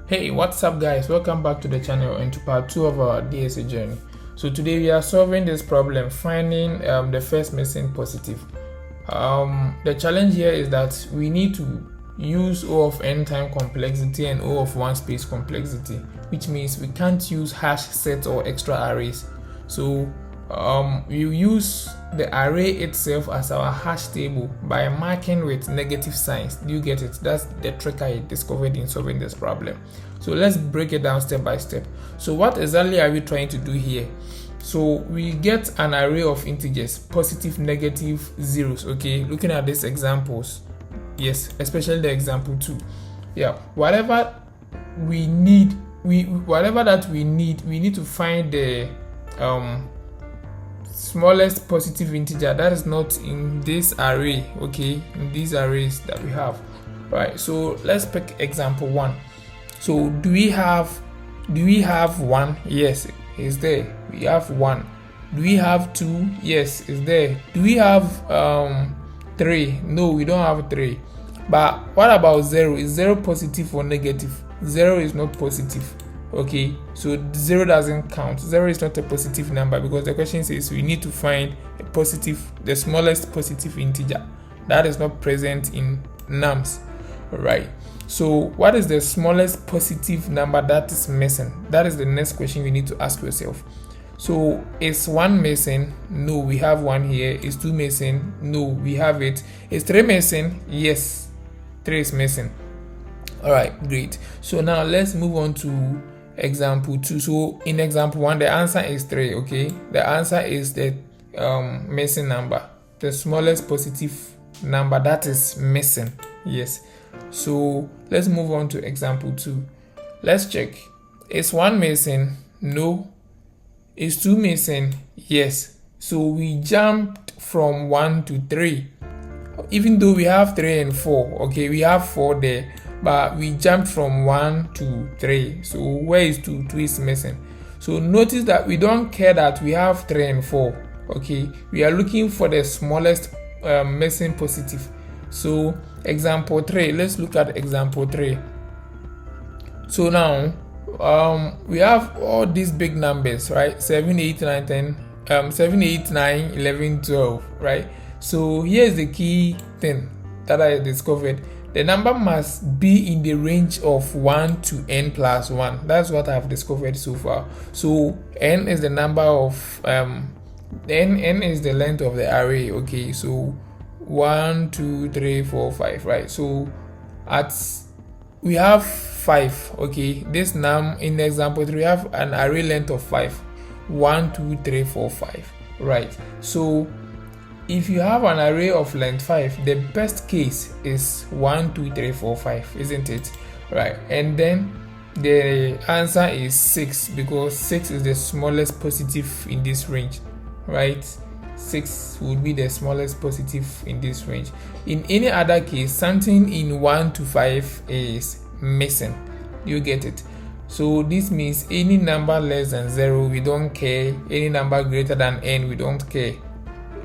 Hey, what's up guys? Welcome back to the channel and to part 2 of our DSA journey. So today we are solving this problem, finding the first missing positive. The challenge here is that we need to use O of n time complexity and O of 1 space complexity, which means we can't use hash sets or extra arrays. So we use the array itself as our hash table by marking with negative signs. Do you get it? That's the trick I discovered in solving this problem. So let's break it down step by step. So what exactly are we trying to do here? So we get an array of integers, positive, negative, zeros. Okay, looking at these examples, yes, especially the example 2. Yeah, whatever we need, we need to find the smallest positive integer that is not in this array. Okay, in these arrays that we have, right? So let's pick example 1. So do we have 1? Yes, it's there. We have 1. Do we have 2? Yes, it's there. Do we have 3? No, we don't have 3. But what about 0? Is 0 positive or negative? 0 is not positive. Okay, so 0 doesn't count. 0 is not a positive number because the question says we need to find the smallest positive integer that is not present in nums. Right. So what is the smallest positive number that is missing? That is the next question you need to ask yourself. So is 1 missing? No, we have 1 here. Is 2 missing? No, we have it. Is 3 missing? Yes, 3 is missing. All right, great. So now let's move on to example 2. So in example 1, the answer is 3. Okay, the answer is the missing number, the smallest positive number that is missing. Yes. So let's move on to example 2. Let's check. Is 1 missing? No. Is 2 missing? Yes. So we jumped from 1 to 3. Even though we have 3 and 4, okay, we have 4 there, but we jumped from 1 to 3. So where is 2? 2 is missing. So notice that we don't care that we have 3 and 4. Okay, we are looking for the smallest missing positive. So example 3, let's look at example 3. So now we have all these big numbers, right? 7, 8, 9, 10, 7, 8, 9, 11, 12, right? So here's the key thing that I discovered. The number must be in the range of 1 to n plus 1. That's what I've discovered so far. So n is the number of n is the length of the array. Okay, so 1, 2, 3, 4, 5, right? So we have 5. Okay, this in example 3 we have an array length of 5. 1, 2, 3, 4, 5, right? So if you have an array of length 5, the best case is 1, 2, 3, 4, 5, isn't it? Right, and then the answer is 6 because 6 is the smallest positive in this range, right? 6 would be the smallest positive in this range. In any other case, something in 1 to 5 is missing. You get it? So this means any number less than 0, we don't care. Any number greater than n, we don't care.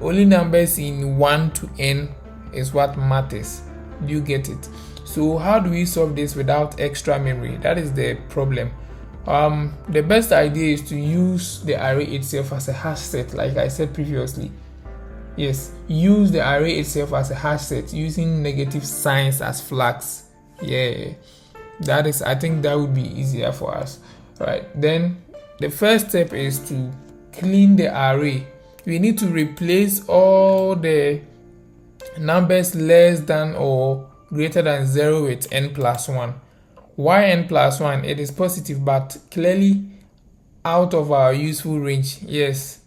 Only numbers in 1 to n is what matters. Do you get it? So how do we solve this without extra memory? That is the problem. The best idea is to use the array itself as a hash set, like I said previously. Yes, use the array itself as a hash set using negative signs as flags. Yeah, I think that would be easier for us. Right, then the first step is to clean the array. We need to replace all the numbers less than or greater than 0 with n plus 1. Why n plus 1? It is positive but clearly out of our useful range. Yes.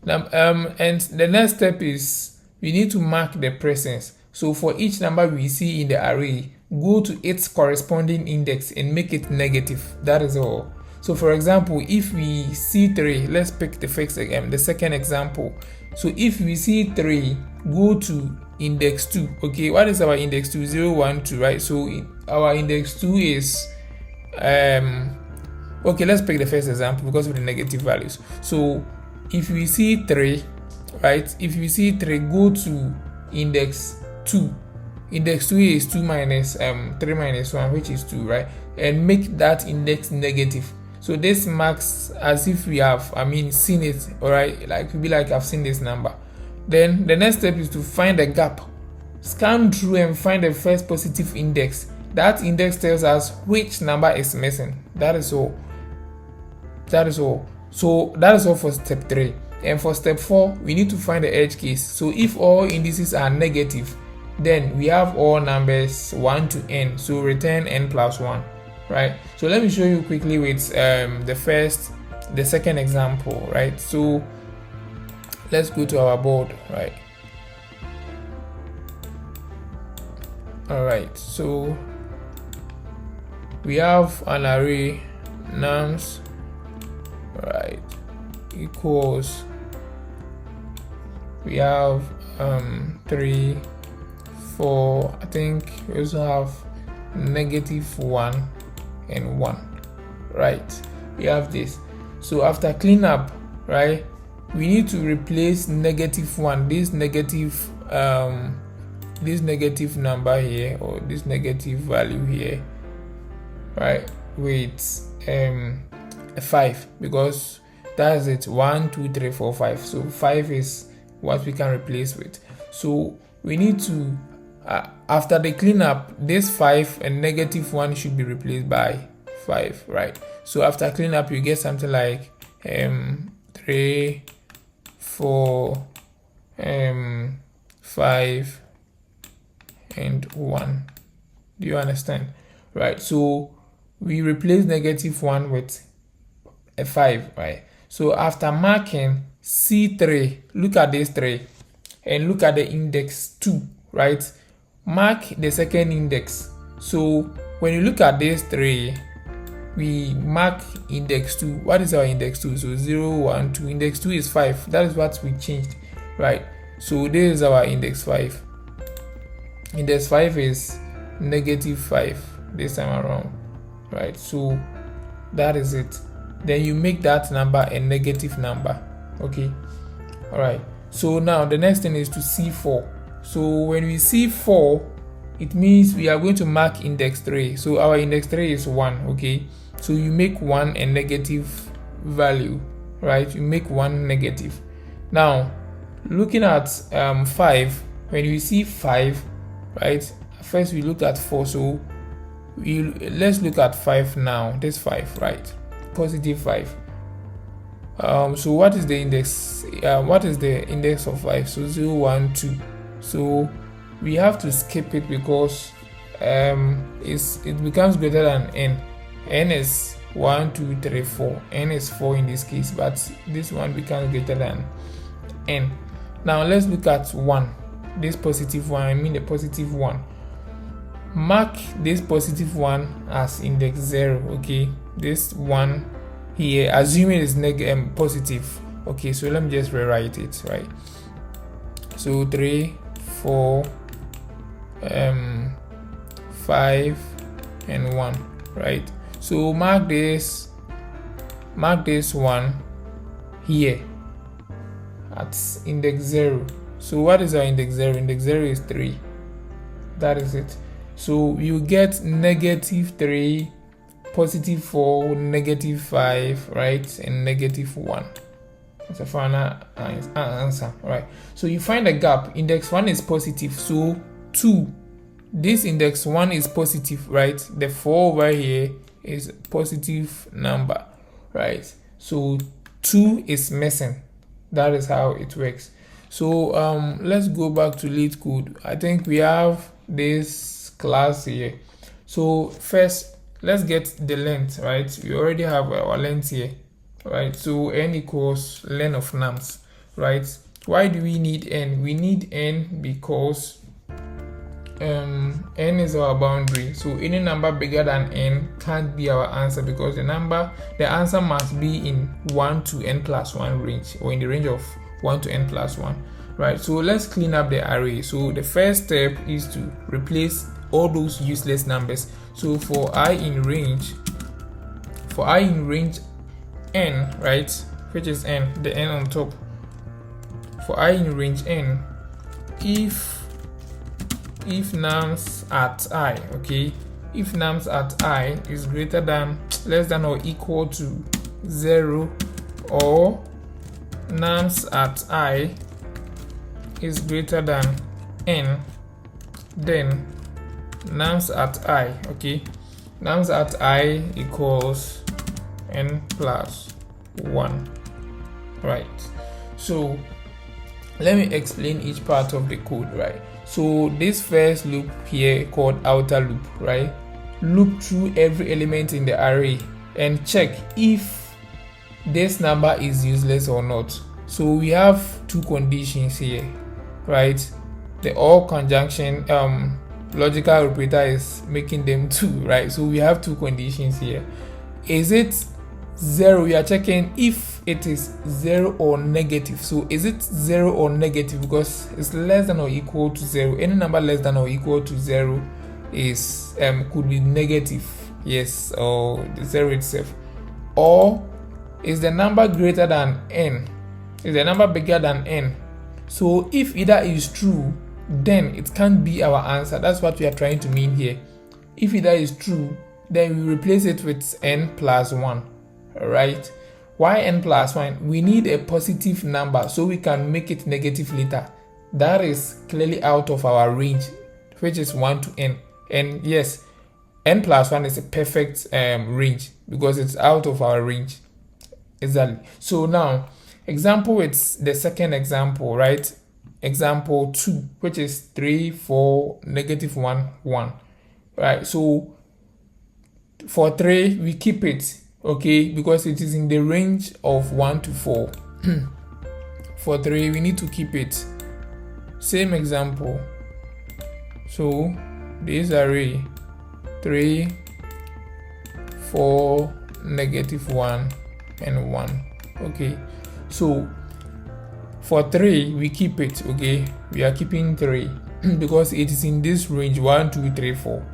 And the next step is we need to mark the presence. So for each number we see in the array, go to its corresponding index and make it negative. That is all. So for example, if we see 3, let's pick the second example. So if we see 3, go to index 2. Okay, what is our index 2? 0, 1, 2, right? So our index 2 is okay, let's pick the first example because of the negative values. So if we see 3, right? If we see 3, go to index 2. index 2 is 2 minus 3 minus 1, which is 2, right? And make that index negative. So this marks as if we have seen it, all right? Like it'll be like I've seen this number. Then the next step is to find a gap. Scan through and find the first positive index. That index tells us which number is missing. That is all. So that is all for step 3. And for step 4, we need to find the edge case. So if all indices are negative, then we have all numbers 1 to n. So return n plus 1, right? So let me show you quickly with the second example, right? So let's go to our board, right? All right, so we have an array nums, right, equals, we have 3, 4, I think we also have -1 and 1, right? We have this. So after cleanup, right, we need to replace -1, this negative number here, or this negative value here, right, with a 5, because that's it. 1 2 3 4 5. So 5 is what we can replace with. So we need to after the cleanup, this 5 and -1 should be replaced by 5, right? So after cleanup, you get something like 3 4 5 and 1. Do you understand? Right, so we replace -1 with a 5, right? So after marking C3, look at this 3 and look at the index 2, right? Mark the second index. So when you look at this 3, we mark index 2. What is our index 2? So 0 1 2. Index 2 is 5. That is what we changed, right? So this is our index 5. Index 5 is -5 this time around, right? So that is it. Then you make that number a negative number, okay? All right, so now the next thing is to see 4. So when we see 4, it means we are going to mark index 3. So our index 3 is 1, okay? So you make 1 a negative value, right? You make 1 negative. Now looking at 5, when you see 5, right, first we look at 4, so let's look at 5 now. This 5, right, positive 5. So what is the index? What is the index of 5? So 0 1 2. So we have to skip it because it becomes greater than n. N is 1 2 3 4. N is 4 in this case, but this one becomes greater than n. Now let's look at 1. This positive 1, the positive 1. Mark this positive 1 as index 0, okay? This 1 here, assuming it's positive. Okay, so let me just rewrite it, right? So 3 4 5 and 1, right? So mark this 1 here at index 0. So what is our index 0? Index 0 is 3. That is it. So you get -3, +4, -5, right, and -1. That's a final answer, right? So you find a gap. Index 1 is positive, so 2. This index 1 is positive, right? The 4 over here is a positive number, right? So 2 is missing. That is how it works. So let's go back to LeetCode. I think we have this class here. So first, let's get the length, right? We already have our length here, right? So n equals len of nums, right? Why do we need n? We need n because n is our boundary. So any number bigger than n can't be our answer, because the answer must be in 1 to n plus 1 range, or in the range of 1 to n plus 1, right? So let's clean up the array. So the first step is to replace all those useless numbers. So for I in range n, right, which is n, the n on top, for I in range n, if if nums at I, okay, if nums at I is greater than, less than or equal to 0, or nums at I is greater than n, then nums at I, okay, nums at I equals n plus 1, right? So let me explain each part of the code, right? So this first loop here called outer loop, right, loop through every element in the array and check if this number is useless or not. So we have two conditions here, right? The or conjunction logical operator is making them two, right? So we have two conditions here. Is it 0? We are checking if it is 0 or negative. So is it 0 or negative? Because it's less than or equal to 0. Any number less than or equal to 0 is could be negative, yes, or the 0 itself. Or is the number greater than n? Is the number bigger than n? So if either is true, then it can't be our answer. That's what we are trying to mean here. If either is true, then we replace it with n plus 1. Right? Why n plus 1? We need a positive number so we can make it negative later. That is clearly out of our range, which is 1 to n. And yes, n plus 1 is a perfect range because it's out of our range. Exactly. So now, example, it's the second example, right? Example 2, which is 3, 4, negative 1, 1. Right? So for 3, we keep it, okay, because it is in the range of 1 to 4. For 3, we need to keep it. Same example. So this array 3, 4, negative 1, and 1. Okay, so for 3, we keep it, okay, we are keeping 3 because it is in this range 1, 2, 3, 4.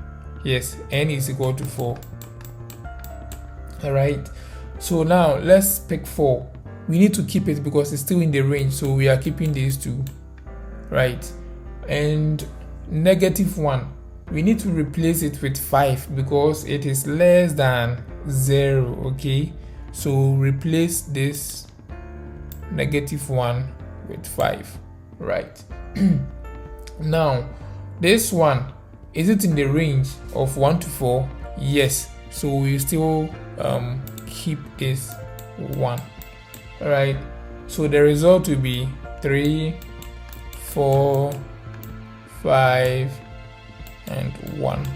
Yes, n is equal to 4. All right, so now let's pick 4. We need to keep it because it's still in the range, so we are keeping these two, right? And negative 1, we need to replace it with 5 because it is less than 0, okay? So replace this negative 1 with 5, right? Now this one, is it in the range of 1 to 4? Yes, so we still keep this 1. All right, so the result will be 3, 4, 5, and 1,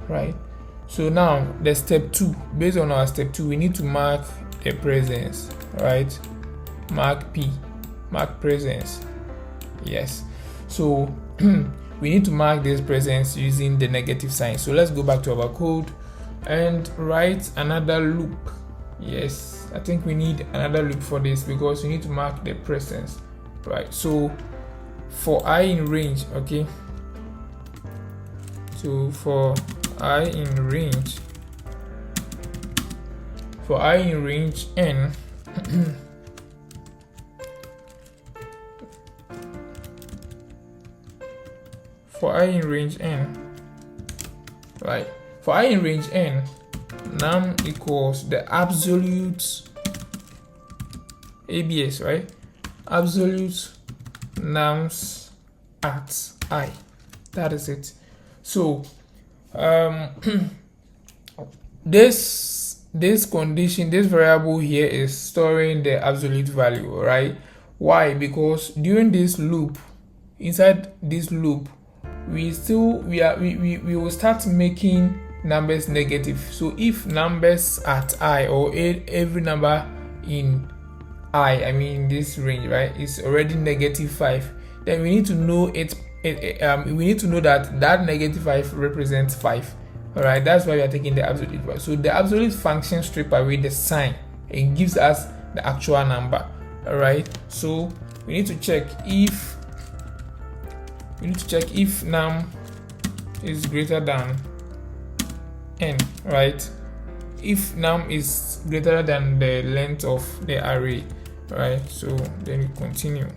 right? So now the step 2, based on our step 2, we need to mark the presence, right? Mark P, mark presence. Yes, so we need to mark this presence using the negative sign. So let's go back to our code and write another loop. Yes, I think we need another loop for this because we need to mark the presence, right? So for I in range, okay, so for I in range n, for I in range n, right? For I in range n, num equals the absolute ABS, right? Absolute nums at I. That is it. So this condition, this variable here is storing the absolute value, right? Why? Because during this loop, inside this loop, we will start making numbers negative. So if numbers at I, or every number in I mean this range, right, is already negative 5, then we need to know we need to know that negative 5 represents 5. All right, that's why we are taking the absolute value. So the absolute function strip away the sign and gives us the actual number. All right, so we need to check if num is greater than n, right? If num is greater than the length of the array, right? So then we continue.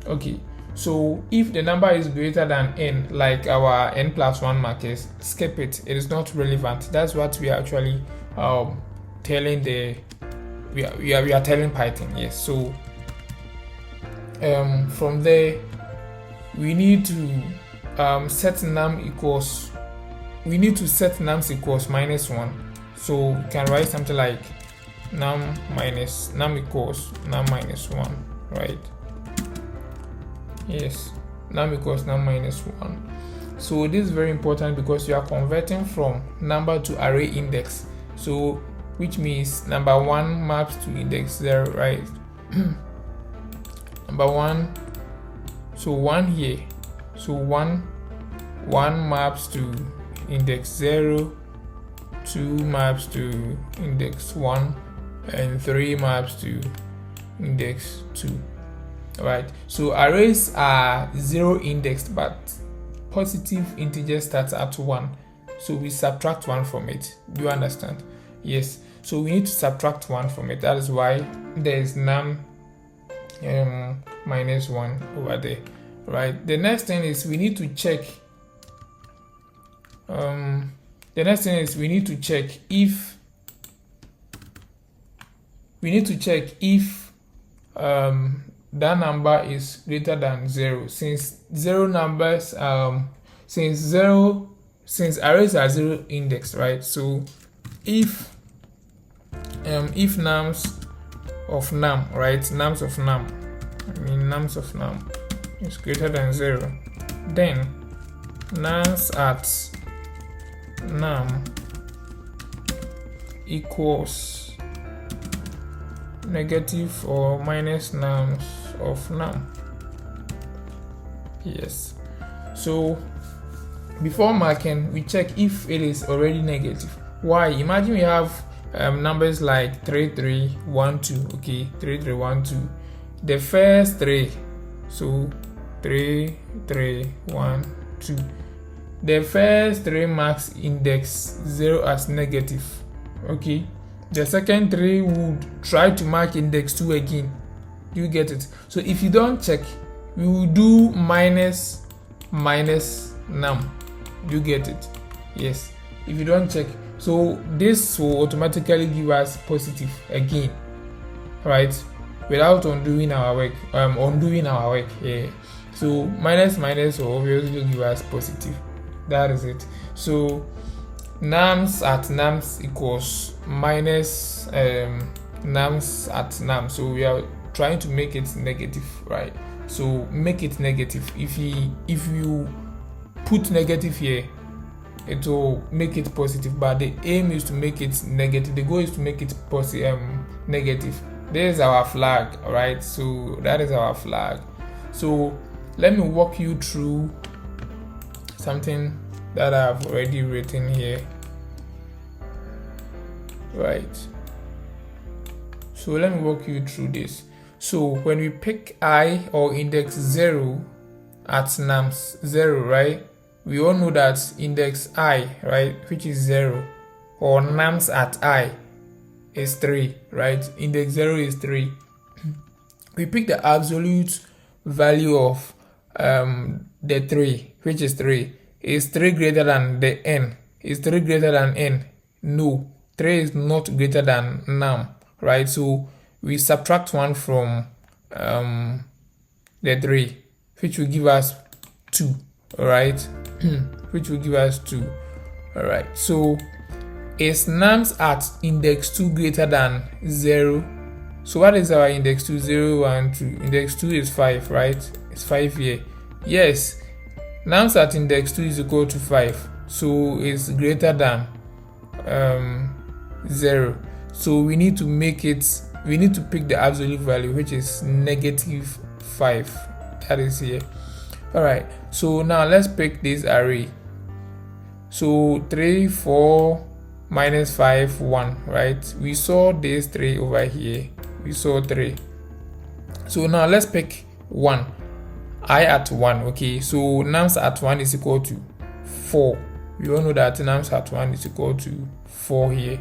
Okay, So if the number is greater than n, like our n+1 markers, skip it. It is not relevant. That's what we are actually telling we are telling Python. Yes. So from there we need to set num equals. We need to set nums equals -1. So we can write something like num equals num -1, right? Yes, num equals num -1. So this is very important because you are converting from number to array index. So which means number 1 maps to index 0, right? Number 1, so 1 here. So 1 maps to index 0, 2 maps to index 1, and 3 maps to index 2. Right, so arrays are 0 indexed, but positive integer starts at 1, so we subtract 1 from it. Do you understand? Yes, so we need to subtract 1 from it. That is why there is num -1 over there. Right, the next thing is we need to check if that number is greater than 0, since arrays are 0 indexed, right? So if nums of num, right, nums of num is greater than 0, then nums at num equals negative or minus nums of num. Yes, so before marking we check if it is already negative. Why? Imagine we have numbers like 3 3 1 2. Okay, 3 3 1 2, the first 3, so 3 3 1 2, the first 3 marks index 0 as negative. Okay, the second 3 would try to mark index 2 again. You get it? So if you don't check, we will do minus num. You get it? Yes, if you don't check, so this will automatically give us positive again, right, without undoing our work. Yeah, so minus will obviously give us positive. That is it. So nums at nums equals minus nums at num. So we are trying to make it negative, right? So make it negative. If you put negative here, it will make it positive, but the aim is to make it negative. The goal is to make it negative. This is our flag, right? So that is our flag. So let me walk you through something that I've already written here, right? So let me walk you through this. So when we pick I or index 0 at nums 0, right, we all know that index I, right, which is 0, or nums at I is 3, right? Index 0 is 3. We pick the absolute value of the 3, which is 3. Is 3 greater than the n? Is 3 greater than n? No, 3 is not greater than num, right? So we subtract 1 from the 3, which will give us 2, right? Which will give us 2. All right, so is nums at index 2 greater than 0? So what is our index 2? 0 1 2. Index 2 is 5, right? It's 5 here. Yes, nums at index 2 is equal to 5, so it's greater than 0. So we need to make it, we need to pick the absolute value, which is negative 5. That is here. All right, so now let's pick this array. So 3 4 minus 5 1, right? We saw this 3 over here. We saw 3. So now let's pick 1. I at 1. Okay, so nums at 1 is equal to 4. We all know that nums at 1 is equal to 4 here.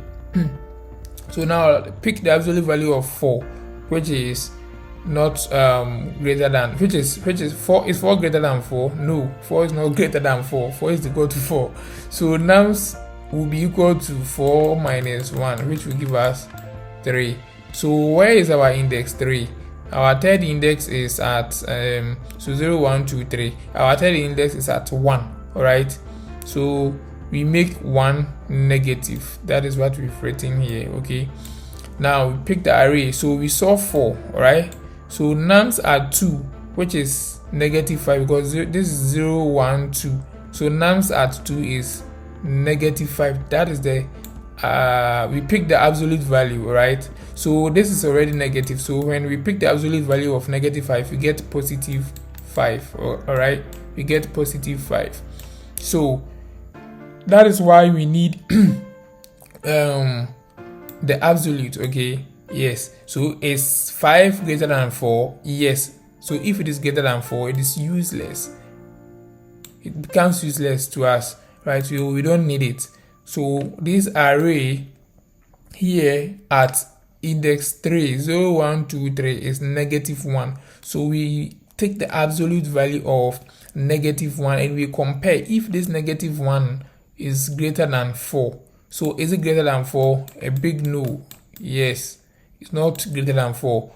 So now pick the absolute value of 4, which is not greater than, which is 4. Is 4 greater than 4? No, 4 is not greater than 4. 4 is equal to 4. So nums will be equal to 4 minus 1, which will give us 3. So where is our index 3? Our third index is at so 0, 1, 2, 3. Our third index is at 1. All right, so we make 1 negative. That is what we've written here. Okay, now we pick the array. So we saw 4. All right, so nums are 2, which is negative 5, because this is 0, 1, 2. So nums at 2 is negative 5. That is the we pick the absolute value. All right, so this is already negative. So when we pick the absolute value of negative 5, we get positive 5. All right, we get positive 5. So that is why we need the absolute. Okay, yes. So is 5 greater than 4? Yes. So if it is greater than 4, it is useless. It becomes useless to us, right? So we don't need it. So this array here at index 3, 0, 1, 2, 3 is negative 1. So we take the absolute value of negative 1 and we compare if this negative 1 is greater than 4. So is it greater than 4? A big no. Yes, it's not greater than 4.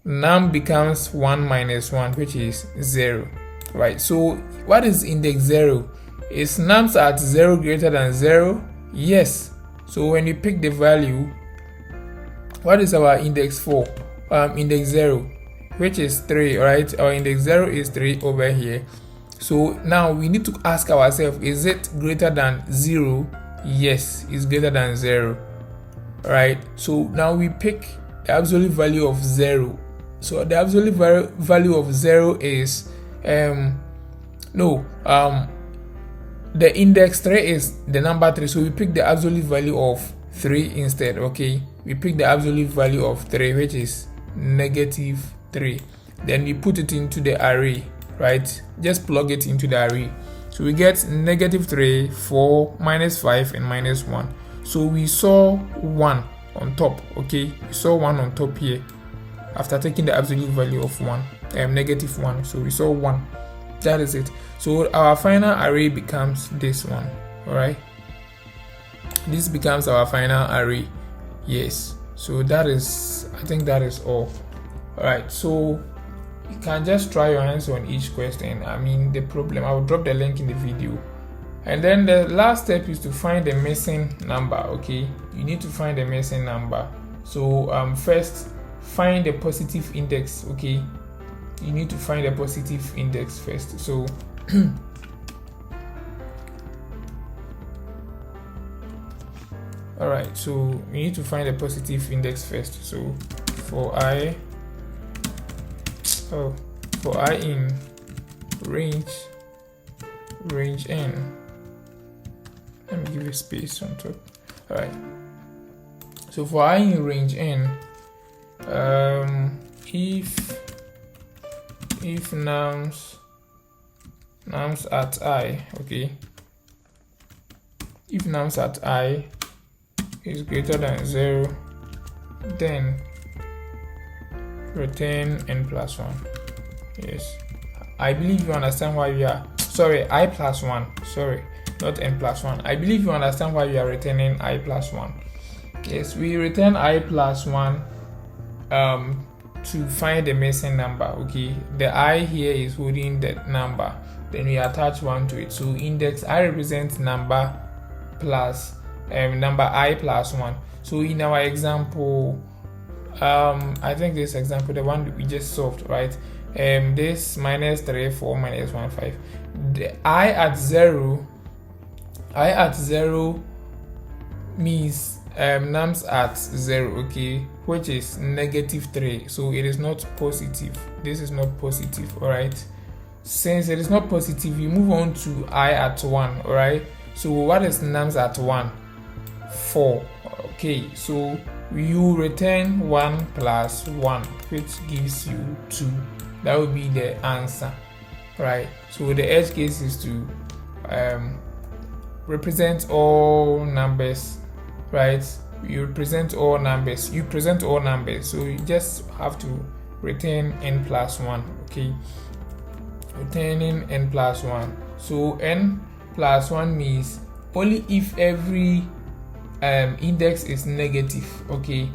Num becomes 1 minus 1, which is 0. Right, so what is index 0? Is nums at 0 greater than 0? Yes. So when you pick the value, what is our index for? Index 0, which is 3. Right, our index 0 is 3 over here. So now we need to ask ourselves, is it greater than 0? Yes, it's greater than 0. Right, so now we pick the absolute value of 0. So the absolute value of 0 is the index 3 is the number 3, so we pick the absolute value of 3 instead. Okay, we pick the absolute value of 3, which is negative 3. Then we put it into the array, right? Just plug it into the array. So we get negative 3, 4, minus 5, and minus 1. So we saw 1 on top. Okay, we saw 1 on top here after taking the absolute value of 1, negative 1. So we saw 1. That is it. So our final array becomes this one. All right, this becomes our final array. Yes, so that is, I think that is all. All right, so you can just try your hands on each question. I mean, the problem, I will drop the link in the video. And then the last step is to find the missing number. Okay, you need to find the missing number. So first find the positive index. Okay, you need to find a positive index first. So all right, so we need to find a positive index first. So for I in range n, let me give a space on top. All right, so for I in range n, if nums at I, okay, if nums at I is greater than 0, then return n plus 1. Yes, I believe you understand why we are, sorry, I plus 1, sorry, not n plus 1. I believe you understand why we are returning I plus 1. Yes, we return I plus 1 to find the missing number. Okay, the I here is holding the number, then we attach 1 to it. So index I represents number plus number I plus 1. So in our example, I think this example, the one we just solved, right, this minus 3, 4, minus 1, 5, the I at 0 means nums at 0, okay, which is negative 3. So it is not positive. This is not positive. All right, since it is not positive, you move on to I at 1. All right, so what is nums at 1? 4. Okay, so you return 1 plus 1, which gives you 2. That would be the answer, right? So the edge case is to represent all numbers, right? You present all numbers. So you just have to return n plus 1. Okay, returning n plus 1. So n plus 1 means only if every index is negative. Okay,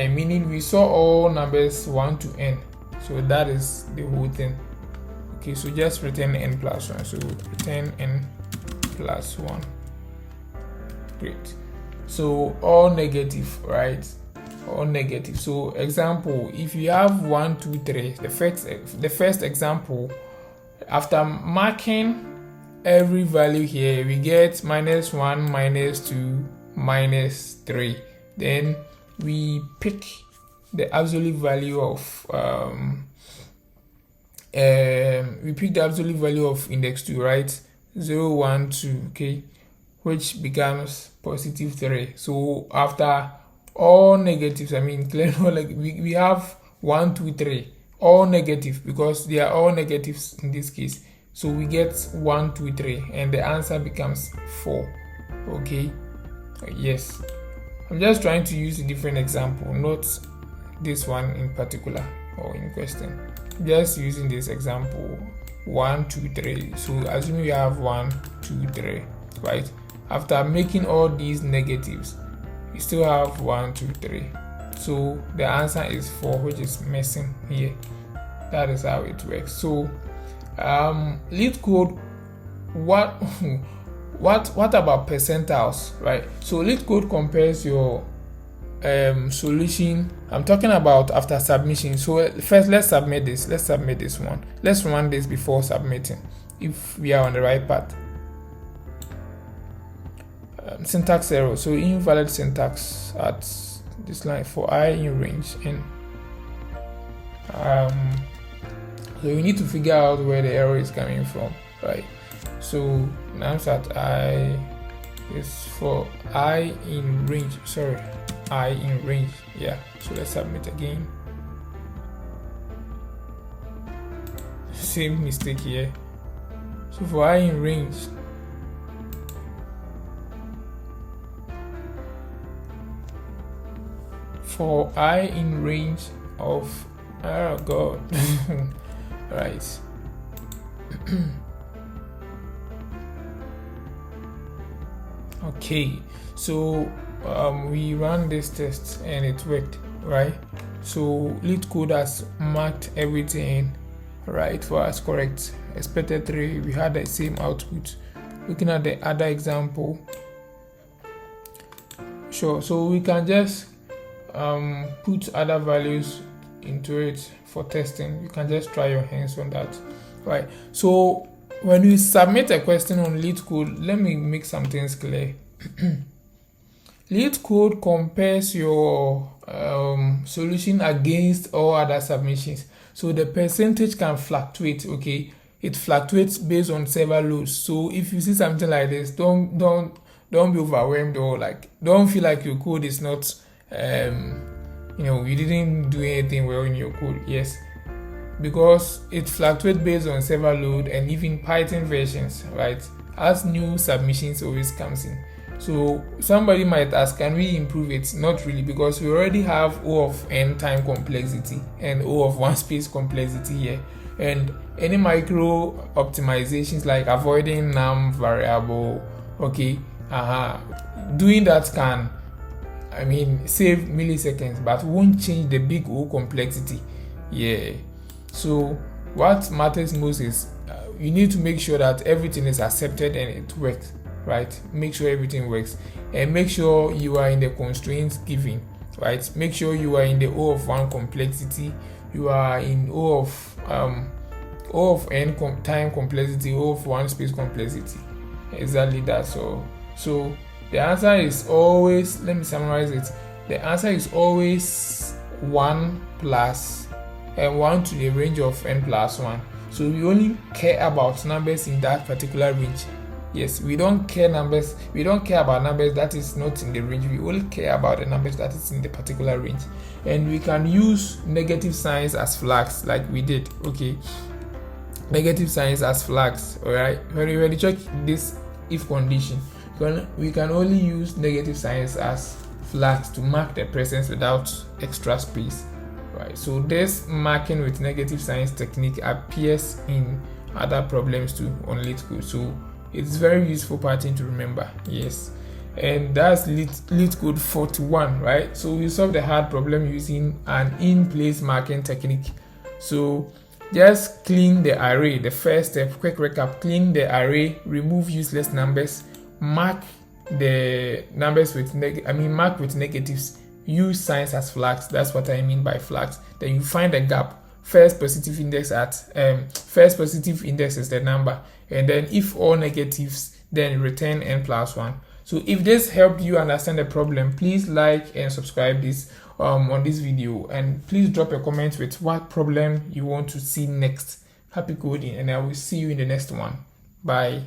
meaning we saw all numbers 1 to n, so that is the whole thing. Okay, so just return n plus 1. So return n plus 1. Great. So all negative, right? All negative. So example, if you have 1, 2, 3, the first example, after marking every value here, we get -1, -2, -3. Then we pick the absolute value of index 2, right? 0, 1, 2, okay, which becomes +3. So after all negatives, I mean clearly, like we have 1, 2, 3, all negative, because they are all negatives in this case. So we get 1, 2, 3, and the answer becomes 4. Okay, yes, I'm just trying to use a different example, not this one in particular or in question. Just using this example, 1, 2, 3. So assuming we have 1, 2, 3, right? After making all these negatives, we still have 1, 2, 3. So the answer is 4, which is missing here. That is how it works. So LeetCode, what about percentiles, right? So LeetCode compares your solution. I'm talking about after submission. So first, let's submit this one. Let's run this before submitting, if we are on the right path. Syntax error. So invalid syntax at this line for I in range n. So we need to figure out where the error is coming from, right? So now that I is for I in range. Sorry, I in range. Yeah. So let's submit again. Same mistake here. So for I in range, for I in range of, oh god, right. Okay, so we ran this test and it worked, right? So LeetCode has marked everything right for us correct. Expected 3, we had the same output. Looking at the other example, sure, so we can just put other values into it for testing. You can just try your hands on that, right? So when you submit a question on LeetCode, let me make some things clear. LeetCode compares your solution against all other submissions, so the percentage can fluctuate. Okay, it fluctuates based on server loads. So if you see something like this, don't be overwhelmed, or like don't feel like your code is not you didn't do anything well in your code. Yes, because it fluctuates based on server load and even Python versions, right? As new submissions always comes in. So somebody might ask, can we improve it? Not really, because we already have O of n time complexity and O of 1 space complexity here, and any micro optimizations like avoiding num variable, okay, doing that can, save milliseconds, but won't change the big O complexity. Yeah. So what matters most is you need to make sure that everything is accepted and it works, right? Make sure everything works, and make sure you are in the constraints given, right? Make sure you are in the O of 1 complexity, you are in O of n time complexity, O of 1 space complexity. Exactly that. So the answer is always, let me summarize it. The answer is always 1 plus 1 to the range of n plus 1. So we only care about numbers in that particular range. Yes, we don't care about numbers that is not in the range. We only care about the numbers that is in the particular range. And we can use negative signs as flags like we did. Okay, negative signs as flags. All right, when you check this if condition, we can only use negative signs as flags to mark the presence without extra space, right? So this marking with negative signs technique appears in other problems too on LeetCode, so it's very useful pattern to remember. Yes, and that's LeetCode 41, right? So we solve the hard problem using an in-place marking technique. So just clean the array. The first step, quick recap: clean the array, remove useless numbers, mark the numbers with mark with negatives, use signs as flags. That's what I mean by flags. Then you find a gap. First positive index is the number, and then if all negatives, then return n+1. So if this helped you understand the problem, please like and subscribe this on this video, and please drop a comment with what problem you want to see next. Happy coding, and I will see you in the next one. Bye.